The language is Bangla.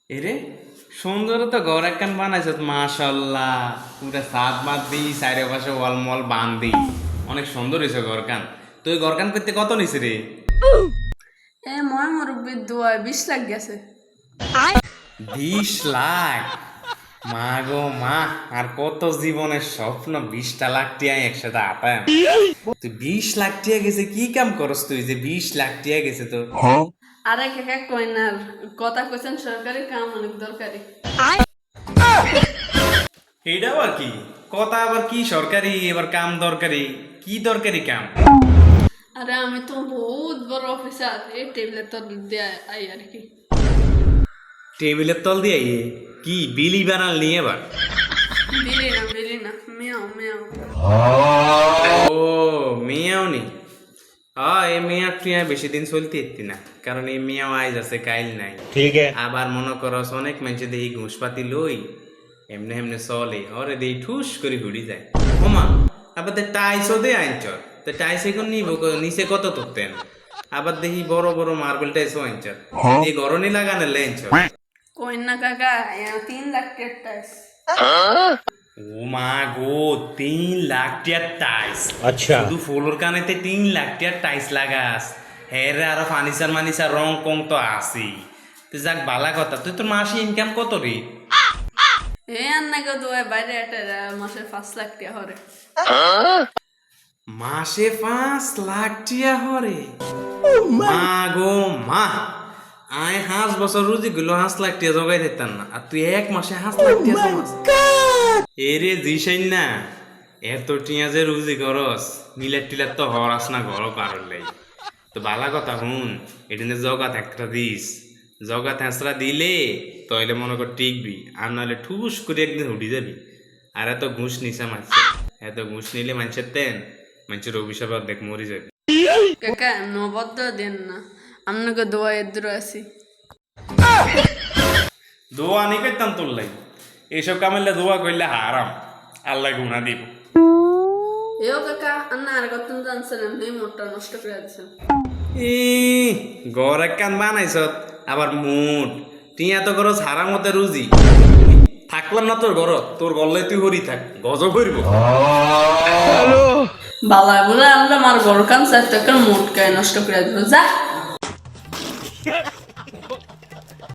এরে সুন্দর তো ঘর একখান বানাইছ মাশাল্লাহ, পুরা ছাদ মাত দিই চারি পাশে ওয়াল মল বান দিই, অনেক সুন্দর হয়েছে ঘরখান। তুই ঘরখান করতে কত নিছে রে? ময় মুরব্বীর দোয়ায় 20 লাখ গেছে। 20 লাখ? মা গো মা, আর কত জীবনের স্বপ্ন 20টা লাখ টিয়া একসাথে আটায়। তুই 20 লাখ টিয়া গেছে, কি কাম করস তুই যে 20 লাখ টিয়া গেছে তোর? আরে কাকা কইনার কথা কইছেন, সরকারি কাম অনেক দরকারি। এইটা আবার কি কথা? আবার কি সরকারি এবার কাম দরকারি? কি দরকারি কাম? আরে আমি তো বহুত বড় অফিসার, এই টেবিলে তো দেয়া আই আর কি। টেবিলের তল দিয়ে কি বিলি বানাল নিয়ে এবার? বিলি না মেয়াও মেয়াও। ও মেয়াও নি? হ্যাঁ, এই মেয়ার টিয়া বেশি দিন চলতে ইতি না, কারণ এই মেয়াও আইজ আছে কাইল নাই। ঠিক আছে। আবার মনে করস অনেক মানুষ দেখি ঘুষপাতি লই এমনি এমনি চলে, ওরে দেই ঠুস করে ঘুরি যায়। ওমা, আবার তো টাইসও দে আইনচর, তো টাইস এখন নিব নিচে কত তুলতেন? আবার দেখি বড় বড় মার্বেল টাইসও আইনচর, এই গরনি লাগানো লেনচর। কইনা কাকা 3 লাখ টাইস। ও মা গো, 3 লাখ টিয়ার টাইস? আচ্ছা। শুধু ফুলোর কানেতে 3 লাখ টিয়ার টাইস লাগাস? হ্যাঁ রে, আরো ফার্নিচার মানিচার রং কং তো আসি। তুই যাক বালা কথা, তুই তোর মাসে ইনকাম কত রে? আন্নাকে দোয়ায় বাইরে একটা মাসে 5 লাখ টাকা হরে। মাসে 5 লাখ টিয়া হরে? মা গো মা, আয় 5 বছর রুজি গুলো 5 লাখ টিয়া জগাই দিতাম না, আর তুই এক মাসে 5 লাখ টিয়া জমাস? এরে জিসাইন না, এত টিয়া যে রুজি করস, মিলার টিলার তো হরাস না ঘর কারণ লাই। তো বালা কথা হুন, এদিনে জগা একটা দিস, জগা থেঁচড়া দিলে তইলে মনে কর টিকবি, আর নাহলে ঠুস করে একদিন উঠি যাবি। আর এত ঘুষ নিছে মানুষের, এত ঘুষ নিলে মানুষের তেন, মানুষের অভিশাপ দেখ মরি যাবি। কাকা নবদ্দ দেন না, আপনাকে দোয়ায় দূর আছি। দোয়া নি করতাম তোর লাই, এইসব কামেলে দোয়া করলে হারাম, আল্লাহ গুণা দিব। কাকা আন্না আর কত জানছেন, এমনি মোটটা নষ্ট করে দিচ্ছেন। ঘর এক কান বানাইছ, আবার মুঠ টিয়া তো করো সারা মতে রুজি। থাকলাম না তোর ঘর, তোর গল্লে তুই হরি থাক, গজব হইব। বালা বলে আনলাম আর গরকান চার টাকার মোটকায় নষ্ট করে দিল যা।